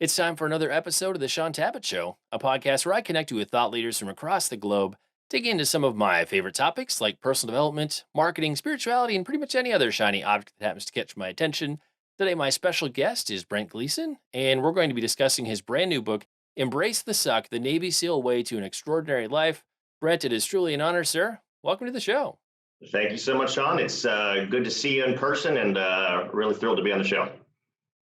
It's time for another episode of the Shaun Tabatt Show, a podcast where I connect you with thought leaders from across the globe, digging into some of my favorite topics like personal development, marketing, spirituality, and pretty much any other shiny object that happens to catch my attention. Today, my special guest is Brent Gleeson, and we're going to be discussing his brand new book, Embrace the Suck, The Navy SEAL Way to an Extraordinary Life. Brent, it is truly an honor, sir. Welcome to the show. Thank you so much, Sean. It's good to see you in person and really thrilled to be on the show.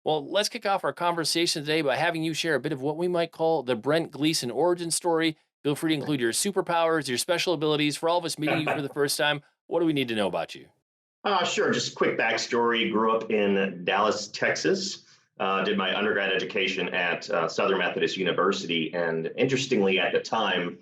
Well, let's kick off our conversation today by having you share a bit of what we might call the Brent Gleeson origin story. Feel free to include your superpowers, your special abilities. For all of us meeting you for the first time, what do we need to know about you? Sure. Just a quick backstory. Grew up in Dallas, Texas. Did my undergrad education at Southern Methodist University. And interestingly, at the time,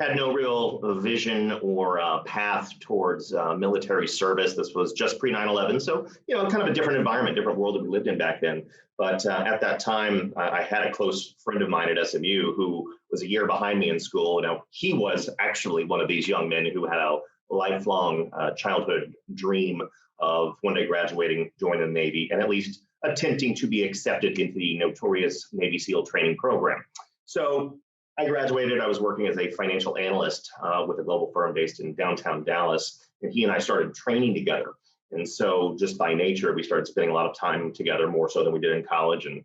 had no real vision or path towards military service. This was just pre 9/11. So, kind of a different environment, different world that we lived in back then. But at that time, I had a close friend of mine at SMU who was a year behind me in school. Now, he was actually one of these young men who had a lifelong childhood dream of one day graduating, joining the Navy, and at least attempting to be accepted into the notorious Navy SEAL training program. So I graduated. I was working as a financial analyst with a global firm based in downtown Dallas, and he and I started training together. And so just by nature, we started spending a lot of time together, more so than we did in college, and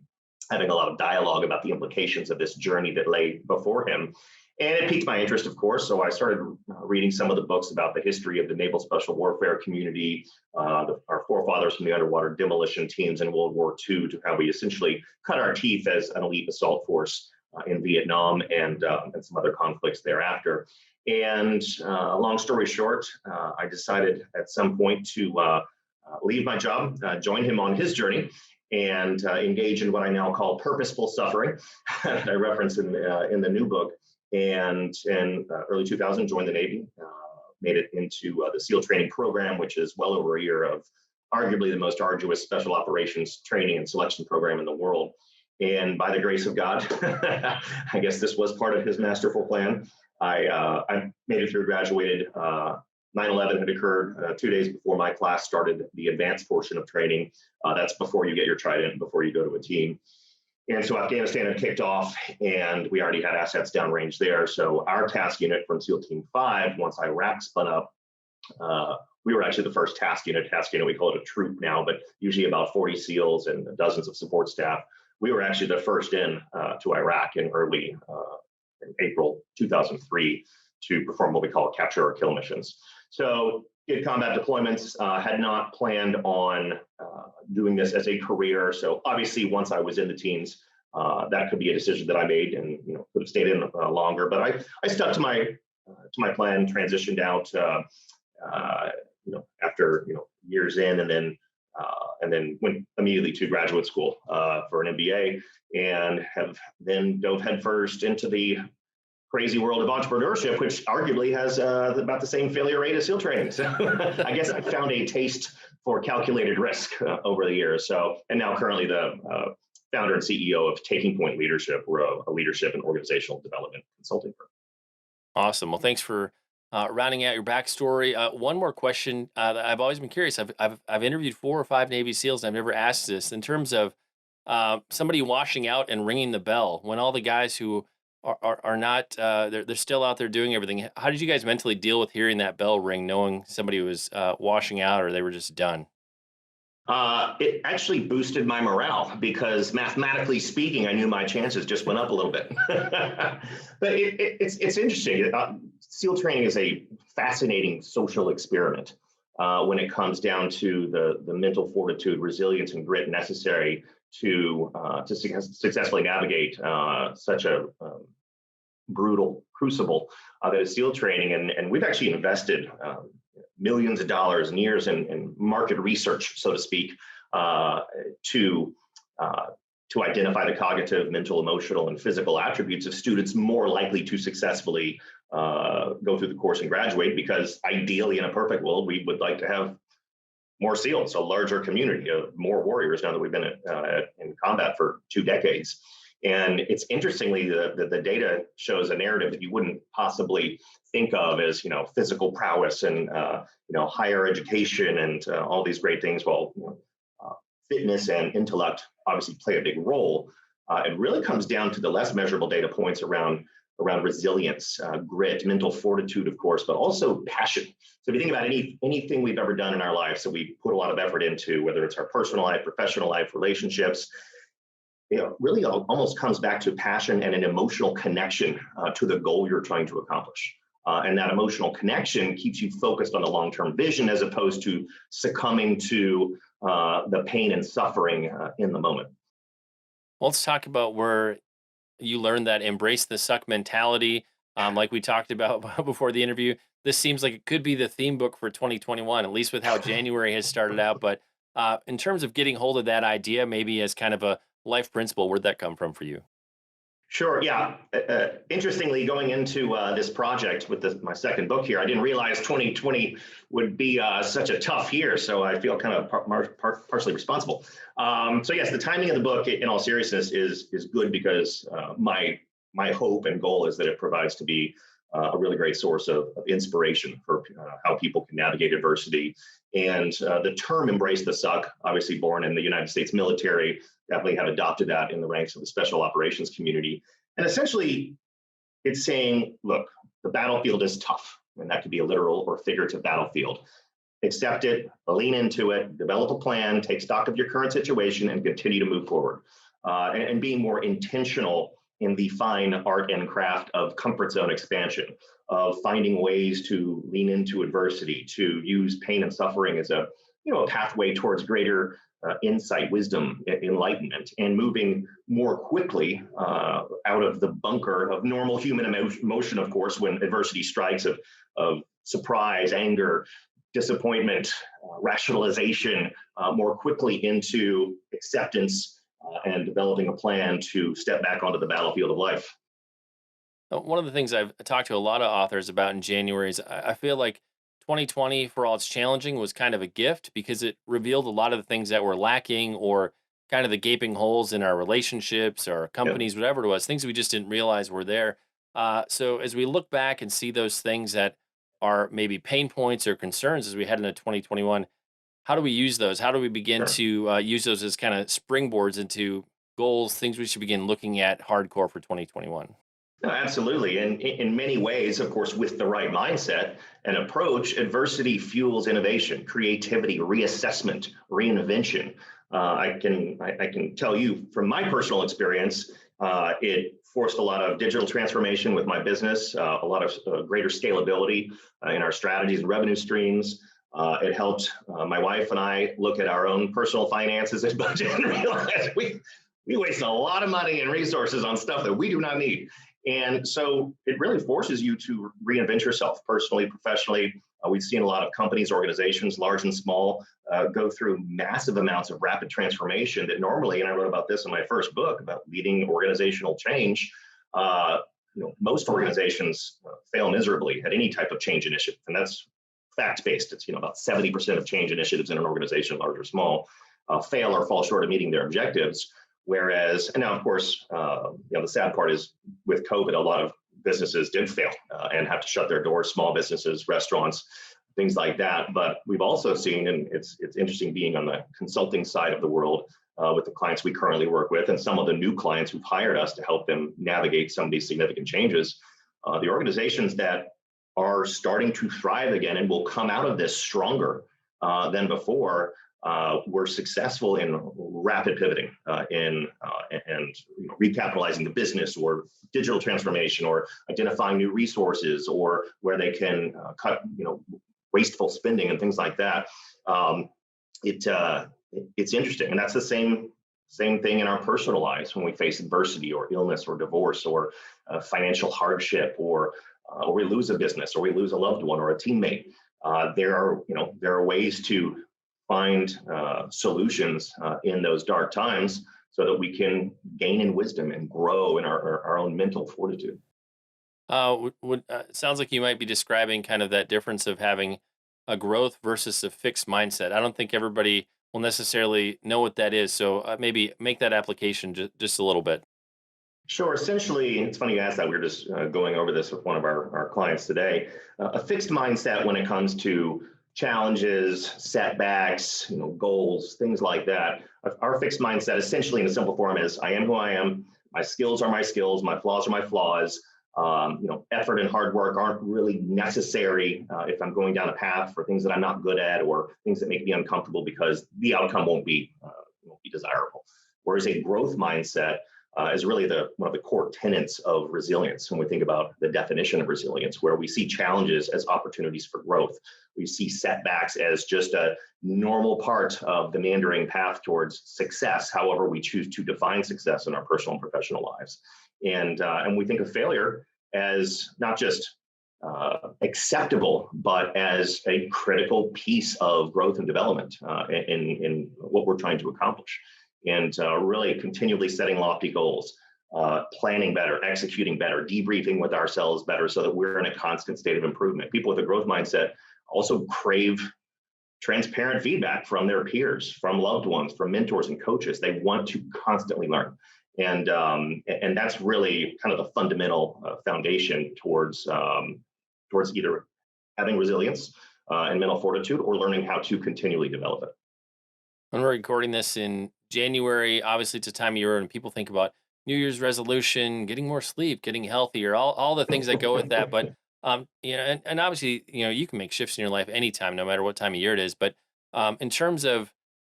having a lot of dialogue about the implications of this journey that lay before him. And it piqued my interest, of course. So I started reading some of the books about the history of the naval special warfare community, our forefathers from the underwater demolition teams in World War II, to how we essentially cut our teeth as an elite assault force in Vietnam and some other conflicts thereafter. And long story short, I decided at some point to leave my job, join him on his journey, and engage in what I now call purposeful suffering that I reference in the new book. And in early 2000, joined the Navy, made it into the SEAL training program, which is well over a year of arguably the most arduous special operations training and selection program in the world. And by the grace of God, I guess this was part of his masterful plan. I made it through, graduated. 9/11 had occurred 2 days before my class started the advanced portion of training. That's before you get your trident, before you go to a team. And so Afghanistan had kicked off, and we already had assets downrange there. So our task unit from SEAL Team 5, once Iraq spun up, we were actually the first task unit. We call it a troop now, but usually about 40 SEALs and dozens of support staff. We were actually the first in to Iraq in early in April 2003 to perform what we call capture or kill missions. So did combat deployments, had not planned on doing this as a career. So obviously once I was in the teams, that could be a decision that I made and could have stayed in longer. But I stuck to my plan, transitioned out after years in, and then went immediately to graduate school for an MBA, and have then dove headfirst into the crazy world of entrepreneurship, which arguably has about the same failure rate as SEAL training. So I guess I found a taste for calculated risk over the years. So, and now currently the founder and CEO of Taking Point Leadership. We're a leadership and organizational development consulting firm. Awesome. Well, thanks for rounding out your backstory. One more question that I've always been curious. I've interviewed 4 or 5 Navy SEALs, and I've never asked this in terms of somebody washing out and ringing the bell when all the guys who are not they're still out there doing everything. How did you guys mentally deal with hearing that bell ring, knowing somebody was washing out or they were just done? It actually boosted my morale because mathematically speaking, I knew my chances just went up a little bit. But it's interesting. SEAL training is a fascinating social experiment when it comes down to the mental fortitude, resilience, and grit necessary to successfully navigate such a brutal crucible that is SEAL training. And we've actually invested millions of dollars and years in market research, so to speak, to identify the cognitive, mental, emotional, and physical attributes of students more likely to successfully go through the course and graduate. Because ideally, in a perfect world, we would like to have more SEALs, a larger community of more warriors now that we've been in combat for 2 decades. And it's interestingly, the data shows a narrative that you wouldn't possibly think of as, physical prowess and, higher education and all these great things. Well, fitness and intellect obviously play a big role. It really comes down to the less measurable data points around resilience, grit, mental fortitude, of course, but also passion. So if you think about anything we've ever done in our lives that we put a lot of effort into, whether it's our personal life, professional life, relationships, really almost comes back to passion and an emotional connection to the goal you're trying to accomplish. And that emotional connection keeps you focused on the long-term vision as opposed to succumbing to the pain and suffering in the moment. Let's talk about where you learned that embrace the suck mentality. Like we talked about before the interview, this seems like it could be the theme book for 2021, at least with how January has started out. But in terms of getting hold of that idea, maybe as kind of a life principle, where'd that come from for you? Sure. Yeah. Interestingly, going into this project with my second book here, I didn't realize 2020 would be such a tough year. So I feel kind of partially responsible. So yes, the timing of the book, in all seriousness, is good because my hope and goal is that it provides to be a really great source of inspiration for how people can navigate adversity. And the term "embrace the suck," obviously born in the United States military, definitely have adopted that in the ranks of the special operations community. And essentially, it's saying, look, the battlefield is tough, and that could be a literal or figurative battlefield. Accept it, lean into it, develop a plan, take stock of your current situation, and continue to move forward. And being more intentional in the fine art and craft of comfort zone expansion, of finding ways to lean into adversity, to use pain and suffering as a pathway towards greater insight, wisdom, enlightenment, and moving more quickly out of the bunker of normal human emotion, of course, when adversity strikes of surprise, anger, disappointment, rationalization, more quickly into acceptance and developing a plan to step back onto the battlefield of life. One of the things I've talked to a lot of authors about in January is I feel like 2020, for all it's challenging, was kind of a gift because it revealed a lot of the things that were lacking or kind of the gaping holes in our relationships, our Yeah. companies, whatever it was, things we just didn't realize were there. So as we look back and see those things that are maybe pain points or concerns as we head into 2021, how do we use those? How do we begin Sure. to use those as kind of springboards into goals, things we should begin looking at hardcore for 2021? No, absolutely. And in many ways, of course, with the right mindset and approach, adversity fuels innovation, creativity, reassessment, reinvention. I can tell you from my personal experience, it forced a lot of digital transformation with my business, a lot of greater scalability in our strategies and revenue streams. It helped my wife and I look at our own personal finances and budget and realize we waste a lot of money and resources on stuff that we do not need. And so it really forces you to reinvent yourself personally, professionally. We've seen a lot of companies, organizations, large and small, go through massive amounts of rapid transformation that normally, and I wrote about this in my first book about leading organizational change, most organizations fail miserably at any type of change initiative. And that's fact-based. It's about 70% of change initiatives in an organization, large or small, fail or fall short of meeting their objectives. Whereas, and now, of course, the sad part is with COVID, a lot of businesses did fail and have to shut their doors, small businesses, restaurants, things like that. But we've also seen, and it's interesting being on the consulting side of the world with the clients we currently work with and some of the new clients who've hired us to help them navigate some of these significant changes. The organizations that are starting to thrive again and will come out of this stronger than before were successful in rapid pivoting and recapitalizing the business or digital transformation or identifying new resources or where they can cut wasteful spending and things like that. It's interesting, and that's the same thing in our personal lives when we face adversity or illness or divorce or financial hardship or we lose a business or we lose a loved one or a teammate. There are ways to find solutions in those dark times so that we can gain in wisdom and grow in our own mental fortitude. Sounds like you might be describing kind of that difference of having a growth versus a fixed mindset. I don't think everybody will necessarily know what that is. So maybe make that application just a little bit. Sure. Essentially, it's funny you asked that. We were just going over this with one of our clients today. A fixed mindset when it comes to challenges, setbacks, goals, things like that. Our fixed mindset, essentially in a simple form, is I am who I am. My skills are my skills. My flaws are my flaws. Effort and hard work aren't really necessary if I'm going down a path for things that I'm not good at or things that make me uncomfortable, because the outcome won't be desirable. Whereas a growth mindset is really one of the core tenets of resilience. When we think about the definition of resilience, where we see challenges as opportunities for growth, we see setbacks as just a normal part of the meandering path towards success, however we choose to define success in our personal and professional lives. And we think of failure as not just acceptable, but as a critical piece of growth and development in what we're trying to accomplish. And really continually setting lofty goals, planning better, executing better, debriefing with ourselves better, so that we're in a constant state of improvement. People with a growth mindset also crave transparent feedback from their peers, from loved ones, from mentors and coaches. They want to constantly learn. And that's really kind of the fundamental foundation towards either having resilience and mental fortitude, or learning how to continually develop it. When we're recording this in January, obviously it's a time of year when people think about New Year's resolution, getting more sleep, getting healthier, all the things that go with that. But and obviously, you can make shifts in your life anytime, no matter what time of year it is. But in terms of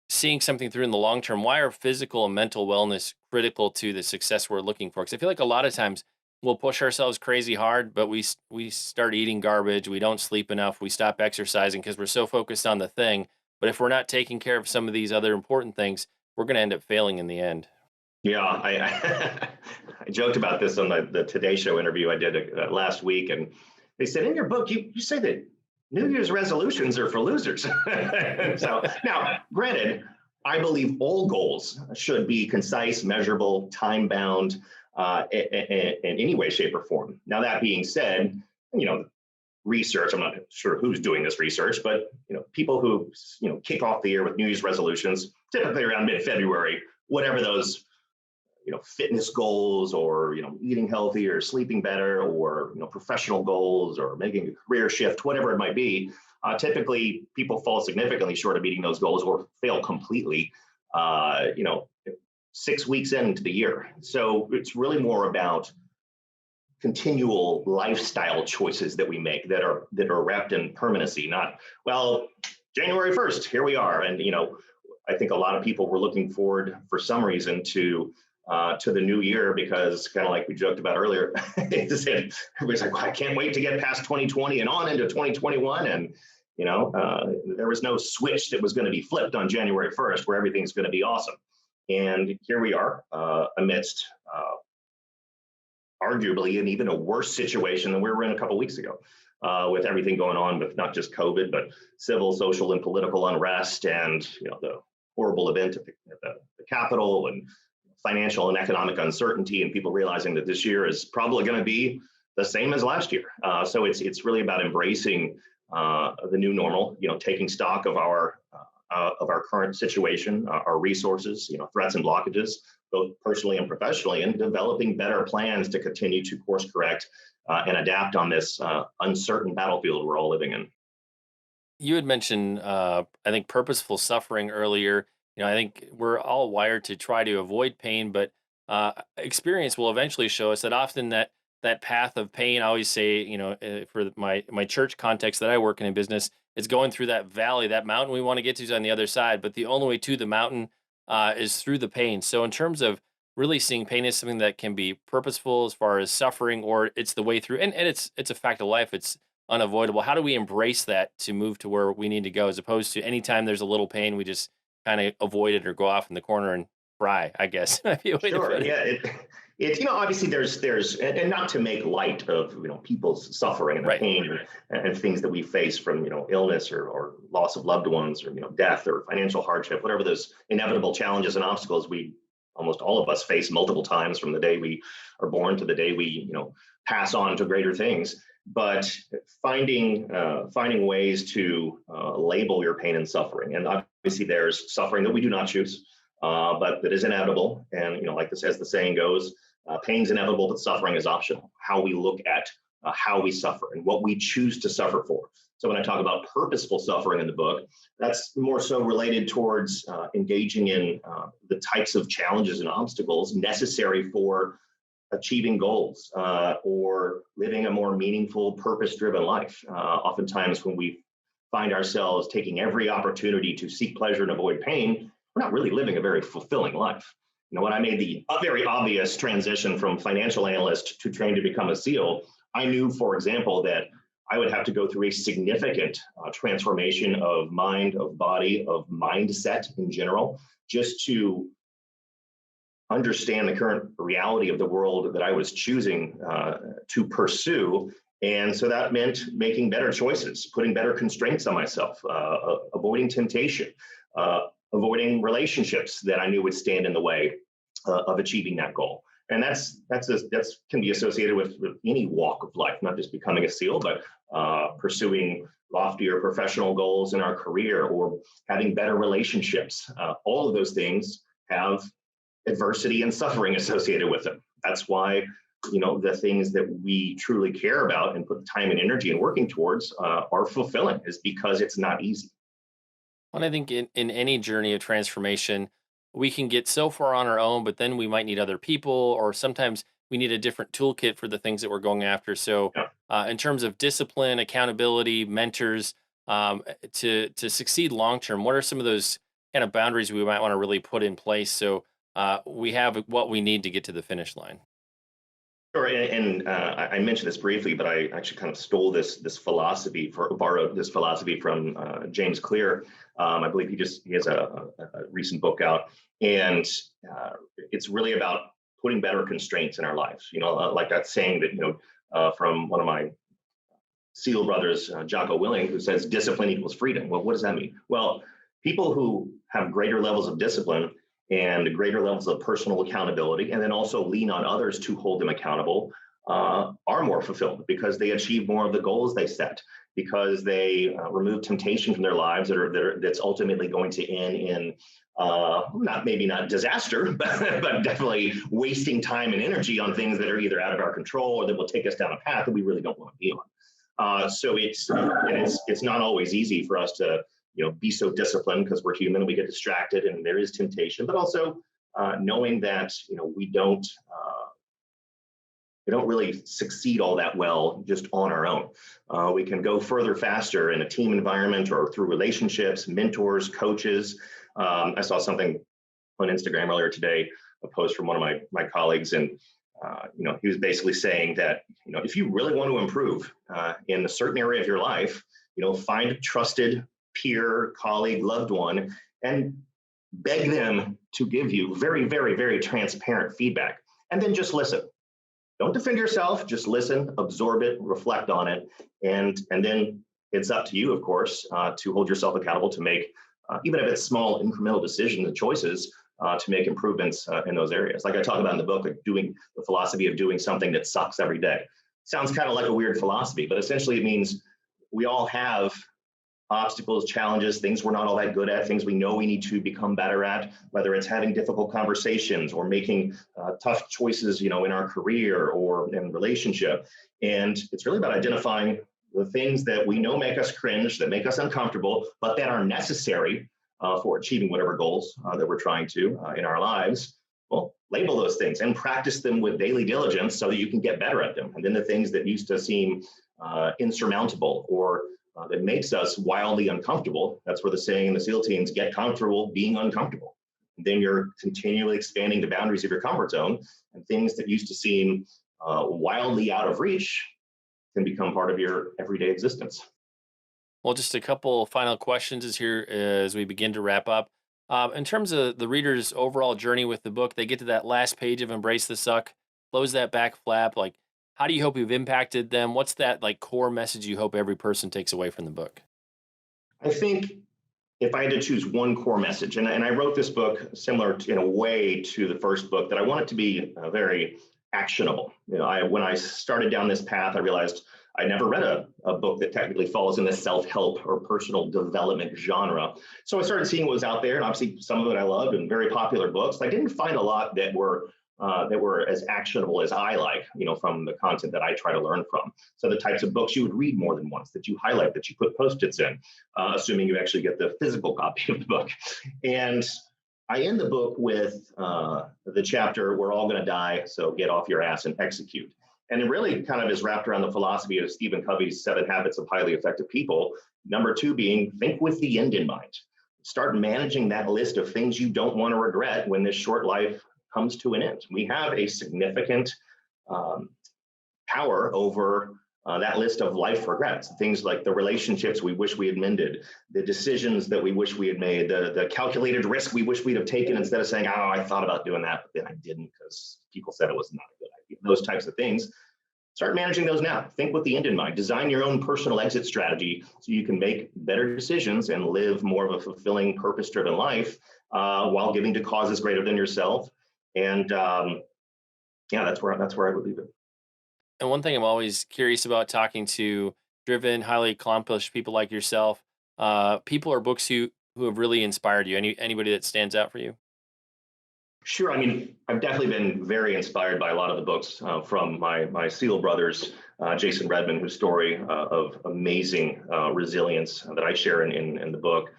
seeing something through in the long term, why are physical and mental wellness critical to the success we're looking for? Because I feel like a lot of times we'll push ourselves crazy hard, but we start eating garbage, we don't sleep enough, we stop exercising because we're so focused on the thing. But if we're not taking care of some of these other important things, we're going to end up failing in the end. Yeah, I joked about this on the Today Show interview I did last week, and they said, in your book, you say that New Year's resolutions are for losers. So now, granted, I believe all goals should be concise, measurable, time-bound, in any way, shape, or form. Now, that being said, research, I'm not sure who's doing this research, but people who kick off the year with New Year's resolutions, typically around mid-February, whatever those fitness goals, or eating healthy, or sleeping better, or professional goals, or making a career shift, whatever it might be, typically people fall significantly short of meeting those goals, or fail completely 6 weeks into the year. So it's really more about continual lifestyle choices that we make that are wrapped in permanency, not, well, January 1st, here we are. And I think a lot of people were looking forward for some reason to the new year, because kind of like we joked about earlier, everybody's like, well, I can't wait to get past 2020 and on into 2021. And there was no switch that was going to be flipped on January 1st where everything's going to be awesome. And here we are amidst arguably an even a worse situation than we were in a couple of weeks ago, with everything going on with not just COVID, but civil, social, and political unrest, and the horrible event at the Capitol, and financial and economic uncertainty, and people realizing that this year is probably going to be the same as last year. So it's really about embracing the new normal, taking stock of our current situation, our resources, threats and blockages, both personally and professionally, and developing better plans to continue to course correct and adapt on this uncertain battlefield we're all living in. You had mentioned, I think, purposeful suffering earlier. I think we're all wired to try to avoid pain, but experience will eventually show us that often that path of pain. I always say, for my church context that I work in business, it's going through that valley, that mountain we want to get to is on the other side, but the only way to the mountain is through the pain. So in terms of really seeing pain as something that can be purposeful as far as suffering, or it's the way through, and it's a fact of life. It's unavoidable. How do we embrace that to move to where we need to go, as opposed to anytime there's a little pain, we just kind of avoid it or go off in the corner and cry, I guess. Sure. Yeah. It obviously there's and not to make light of people's suffering and Right. pain and things that we face from illness or loss of loved ones, or death or financial hardship, whatever those inevitable challenges and obstacles we almost all of us face multiple times from the day we are born to the day we pass on to greater things. But finding ways to label your pain and suffering, and obviously there's suffering that we do not choose, but that is inevitable. And like this, as the saying goes, pain's inevitable, but suffering is optional. How we look at how we suffer and what we choose to suffer for. So when I talk about purposeful suffering in the book, that's more so related towards engaging in the types of challenges and obstacles necessary for achieving goals or living a more meaningful, purpose-driven life. Oftentimes when we find ourselves taking every opportunity to seek pleasure and avoid pain, we're not really living a very fulfilling life. You know, when I made the very obvious transition from financial analyst to train to become a SEAL, I knew, for example, that I would have to go through a significant transformation of mind, of body, of mindset in general, just to understand the current reality of the world that I was choosing to pursue. And so that meant making better choices, putting better constraints on myself, avoiding temptation, avoiding relationships that I knew would stand in the way of achieving that goal. And that's can be associated with any walk of life, not just becoming a SEAL, but pursuing loftier professional goals in our career or having better relationships. All of those things have adversity and suffering associated with them. That's why, you know, the things that we truly care about and put time and energy and working towards are fulfilling, is because it's not easy. And I think in any journey of transformation, we can get so far on our own, but then we might need other people, or sometimes we need a different toolkit for the things that we're going after. So, Yeah. in terms of discipline, accountability, mentors, to succeed long term, what are some of those kind of boundaries we might want to really put in place so we have what we need to get to the finish line? Sure, and I mentioned this briefly, but I actually kind of stole borrowed this philosophy from James Clear. I believe he has a recent book out, and it's really about putting better constraints in our lives. You know, like that saying that, you know, from one of my SEAL brothers, Jocko Willing, who says discipline equals freedom. Well, what does that mean? Well, people who have greater levels of discipline and greater levels of personal accountability, and then also lean on others to hold them accountable, are more fulfilled because they achieve more of the goals they set, because they remove temptation from their lives that's ultimately going to end in not disaster, but definitely wasting time and energy on things that are either out of our control or that will take us down a path that we really don't want to be on. So it's not always easy for us to, you know, be so disciplined, because we're human and we get distracted and there is temptation, but also knowing that, you know, we don't really succeed all that well just on our own. We can go further faster in a team environment or through relationships, mentors, coaches. I saw something on Instagram earlier today, a post from one of my colleagues, and you know, he was basically saying that, you know, if you really want to improve in a certain area of your life, you know, find a trusted peer, colleague, loved one, and beg them to give you very, very, very transparent feedback. And then just listen. Don't defend yourself, just listen, absorb it, reflect on it. And then it's up to you, of course, to hold yourself accountable to make, even if it's small incremental decisions and choices, to make improvements in those areas. Like I talk about in the book, like doing the philosophy of doing something that sucks every day. Sounds kind of like a weird philosophy, but essentially it means we all have obstacles, challenges, things we're not all that good at, things we know we need to become better at, whether it's having difficult conversations or making tough choices, you know, in our career or in relationship. And it's really about identifying the things that we know make us cringe, that make us uncomfortable, but that are necessary for achieving whatever goals that we're trying to in our lives. Well, label those things and practice them with daily diligence so that you can get better at them. And then the things that used to seem insurmountable or that makes us wildly uncomfortable. That's where the saying in the SEAL teams, get comfortable being uncomfortable. And then you're continually expanding the boundaries of your comfort zone, and things that used to seem wildly out of reach can become part of your everyday existence. Well, just a couple final questions as we begin to wrap up. In terms of the reader's overall journey with the book, they get to that last page of Embrace the Suck, close that back flap. Like, how do you hope you've impacted them? What's that like core message you hope every person takes away from the book? I think if I had to choose one core message, and I wrote this book similar in a way to the first book, that I want it to be very actionable. You know, when I started down this path, I realized I never read a book that technically falls in the self-help or personal development genre. So I started seeing what was out there, and obviously some of it I loved and very popular books. I didn't find a lot that were that were as actionable as I like, from the content that I try to learn from. So the types of books you would read more than once, that you highlight, that you put post-its in, assuming you actually get the physical copy of the book. And I end the book with the chapter, "We're all going to die, so get off your ass and execute." And it really kind of is wrapped around the philosophy of Stephen Covey's 7 Habits of Highly Effective People. Number 2 being, think with the end in mind. Start managing that list of things you don't want to regret when this short life comes to an end. We have a significant um, power over that list of life regrets, things like the relationships we wish we had mended, the decisions that we wish we had made, the calculated risk we wish we'd have taken instead of saying, oh, I thought about doing that, but then I didn't because people said it was not a good idea. Those types of things. Start managing those now. Think with the end in mind. Design your own personal exit strategy so you can make better decisions and live more of a fulfilling, purpose-driven life while giving to causes greater than yourself. And yeah, that's where I would leave it. And one thing I'm always curious about talking to driven, highly accomplished people like yourself, people or books who have really inspired you. Anybody that stands out for you? Sure. I mean, I've definitely been very inspired by a lot of the books from my SEAL brothers, Jason Redman, whose story of amazing resilience that I share in the book.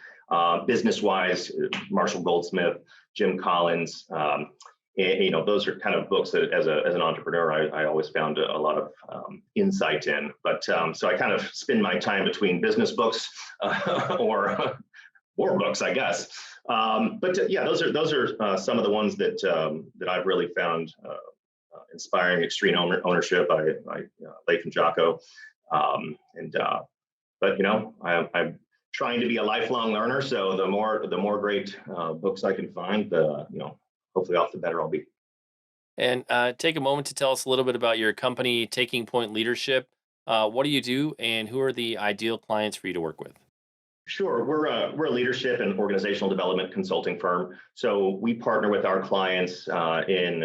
Business wise, Marshall Goldsmith, Jim Collins. Those are kind of books that, as an entrepreneur, I always found a lot of insight in. But so I kind of spend my time between business books or war books, I guess. But yeah, those are some of the ones that I've really found inspiring. Extreme Ownership by Latham Jocko, and but I'm trying to be a lifelong learner. So the more great books I can find, hopefully off the better I'll be. And take a moment to tell us a little bit about your company, Taking Point Leadership. What do you do, and who are the ideal clients for you to work with? Sure. We're a leadership and organizational development consulting firm. So we partner with our clients in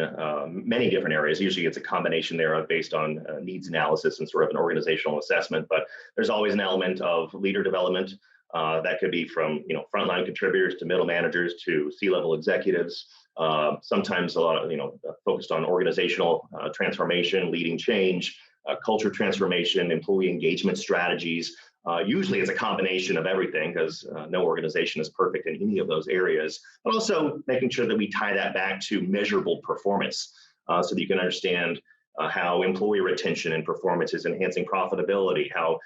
many different areas. Usually it's a combination there based on needs analysis and sort of an organizational assessment, but there's always an element of leader development that could be from frontline contributors to middle managers to C-level executives. Sometimes a lot of focused on organizational transformation, leading change, culture transformation, employee engagement strategies. Usually it's a combination of everything because no organization is perfect in any of those areas, but also making sure that we tie that back to measurable performance so that you can understand how employee retention and performance is enhancing profitability, how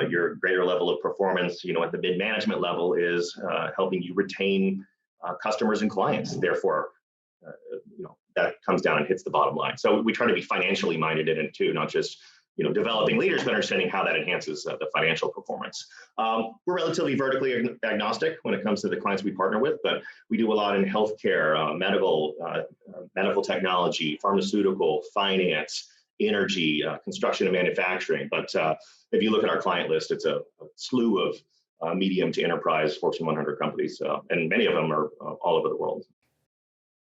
your greater level of performance, at the mid-management level is helping you retain customers and clients. Therefore, that comes down and hits the bottom line. So we try to be financially minded in it too, not just developing leaders, but understanding how that enhances the financial performance. We're relatively vertically agnostic when it comes to the clients we partner with, but we do a lot in healthcare, medical technology, pharmaceutical, finance, energy, construction and manufacturing. But if you look at our client list, it's a slew of medium to enterprise Fortune 100 companies, and many of them are all over the world.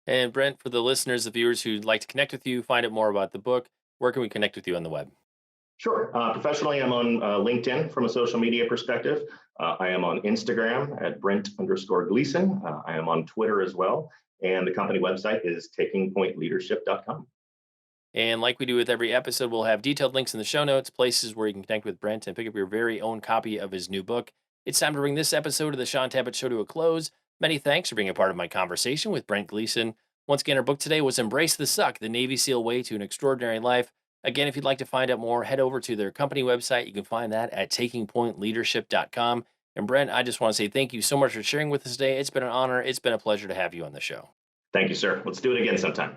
And Brent, for the listeners, the viewers who'd like to connect with you, find out more about the book, where can we connect with you on the web? Sure. Professionally, I'm on LinkedIn from a social media perspective. I am on Instagram at Brent_Gleeson. I am on Twitter as well. And the company website is takingpointleadership.com. And like we do with every episode, we'll have detailed links in the show notes, places where you can connect with Brent and pick up your very own copy of his new book. It's time to bring this episode of the Shaun Tabatt Show to a close. Many thanks for being a part of my conversation with Brent Gleeson. Once again, our book today was Embrace the Suck, the Navy SEAL Way to an Extraordinary Life. Again, if you'd like to find out more, head over to their company website. You can find that at takingpointleadership.com. And Brent, I just want to say thank you so much for sharing with us today. It's been an honor. It's been a pleasure to have you on the show. Thank you, sir. Let's do it again sometime.